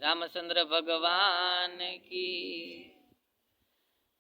रामचंद्र भगवान की।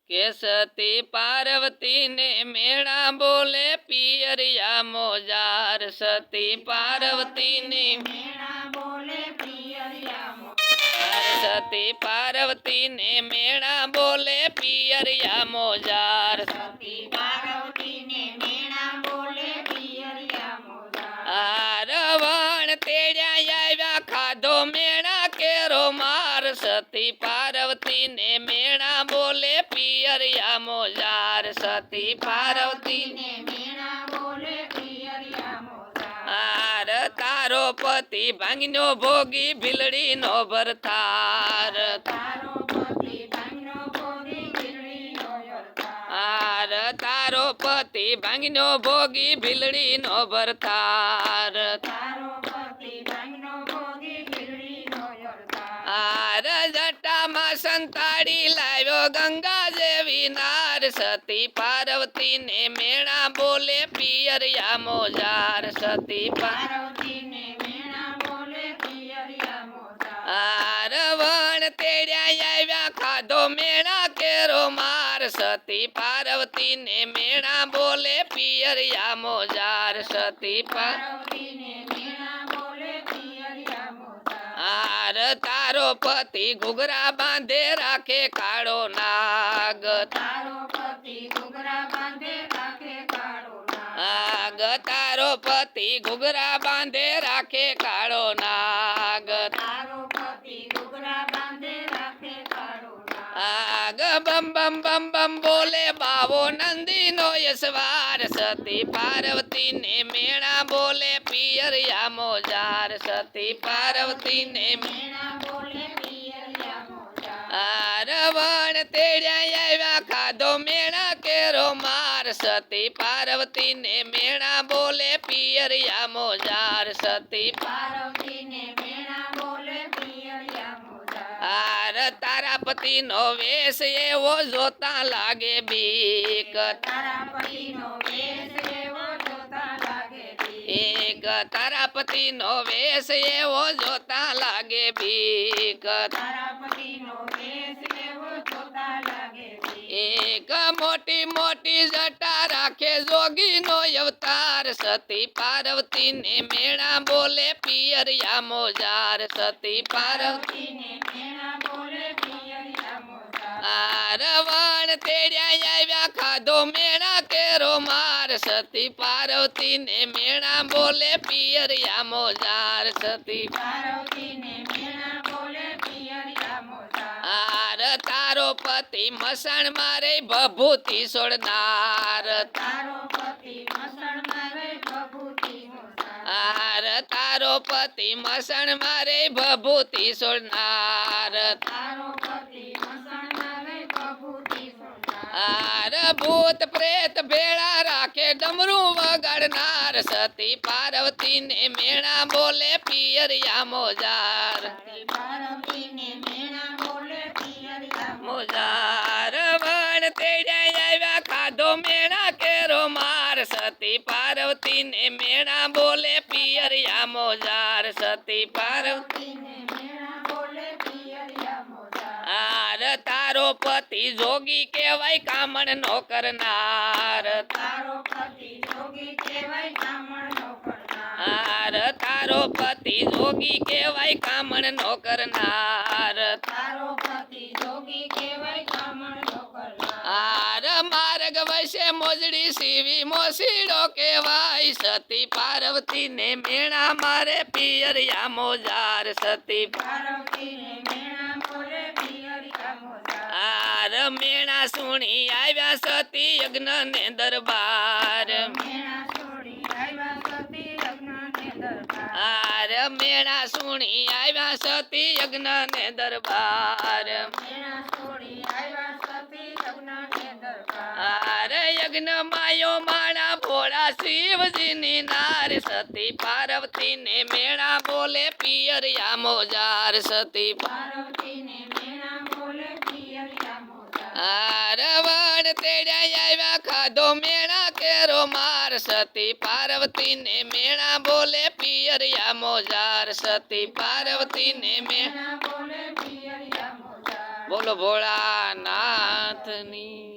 के सती पार्वती ने मेणा बोले पियरिया मोजार। सती पार्वती ने मेणा बोले पियरिया मोजार। सती पार्वती ने मेणा बोले पियरिया मोजार। सती पार्वती ने मेणा बोले पियरिया मोजार। रावण तेड़्या आव्या खाधो मेणा केरो मार। सती पार्वती ने मेणा बोले पियरिया मोजार। सती पार्वती ने मेणा बोले पियरिया मोजार। तारो पति भांगनो भोगी भीलड़ी नो भरतार। तारो पति भांगनो भोगी भीलड़ी नो भरतार। तारो पति भांगनो भोगी भीलड़ी नो भरतार। तारो पति भांगनो भोगी भीलड़ी नो भरतार। जटा में संताड़ी लाव्यो गंगा जेवी नार। सती पार्वती ने मेणा बोले पियरिया मोजार। सती पार्वती ने मेणा बोले पियरिया मोजार। रावण तेड़्या आव्या खाधो मेणा केरो मार। सती पार्वती ने मेणा बोले पियरिया मोजार। सती पार्वती ने मेणा बोले पियरिया मोजार। तारो पति घुघरा बांधे राखे काळो नाग। तारो पति घुघरा बांधे राखे काळो नाग। तारो पति घुघरा बांधे राखे काळो नाग। तारो पति घुघरा बांधे राखे काळो नाग। बम बम बम बम बोले बावो नंदी नो यशवार। सती पार्वती ने मेणा बोले पियरिया मोजार। सती पार्वती ने मेणा बोले पियरिया मोजार। रावण तेड़्या आव्या खाधो मेणा केरो मार। सती पार्वती ने मेणा बोले पियरिया मोजार। सती पार्वती ने मेणा बोले पियरिया मोजार। तारापति नो वेश एवो जोता लागे बीक। तारापति नो वेश एवो जोता लागे बीक। तारापति नो वेश एवो जोता लागे बीक। तारापति नो वेश एवो जोता लागे बीक। मोटी मोटी जटा राखे जोगी नो अवतार। सती पार्वती ने मेणा बोले पियरिया मोजार। सती पार्वती ने मेणा बोले पियरिया मोजार। रावण तेड़्या आव्या खाधो मेणा केरो मार। सती पार्वती ने मेणा बोले पियरिया मोजार। सती पार्वती ने मेणा बोले पियरिया मोजार। तारो पति मसण मारे भभूति सोड़नार। तारो पति मसण मारे भभूति सोड़नार। तारो पति मसण मारे भभूति सोड़नार। तारो पति मसण मारे भभूति सोड़नार। भूत प्रेत भेड़ा राखे डमरू वगाड़नार। सती पार्वती ने मेणा बोले पियरिया मोजार। पार्वती ने मेणा बोले पियरिया मोजार। वण तेड़्या आव्या खाधो मेणा केरो मार। सती पार्वती ने मेणा बोले पियरिया मोजार। सती पार्वती ने मेणा बोले पियरिया मोजार। तारो पति जोगी केवाय कामण नो करनार। तारो पति जोगी केवाय कामण नो करनार। तारो पति जोगी केवाय कामण नो करनार। तारो पति जोगी केवाय कामण नो करनार। मार्ग वैसे मोजड़ी सीवी मोसीड़ो केवाय। सती पार्वती ने मेणा मारे पियरिया मोजार। सती पार्वती ने मेणा बोले पियरिया मोजार। मेणा सुनी आव्या सती यज्ञ ने दरबार। मेणा सुनी आव्या सती यज्ञ ने दरबार। मेणा सुनी आव्या सती यज्ञ ने दरबार। मेणा सुनी आव्या सती यज्ञ ने दरबार। यज्ञ मायो माणा भोळा शिवजी नी नार। सती पार्वती ने मेणा बोले पियरिया मोजार। सती पार्वती ने मेणा बोले पियरिया मोजार। रावण तेड़्या आव्या खाधो मेणा केरो मार। सती पार्वती ने मेणा बोले पियरिया मोजार। सती पार्वती ने मेणा बोले બોલો ભોળાનાથની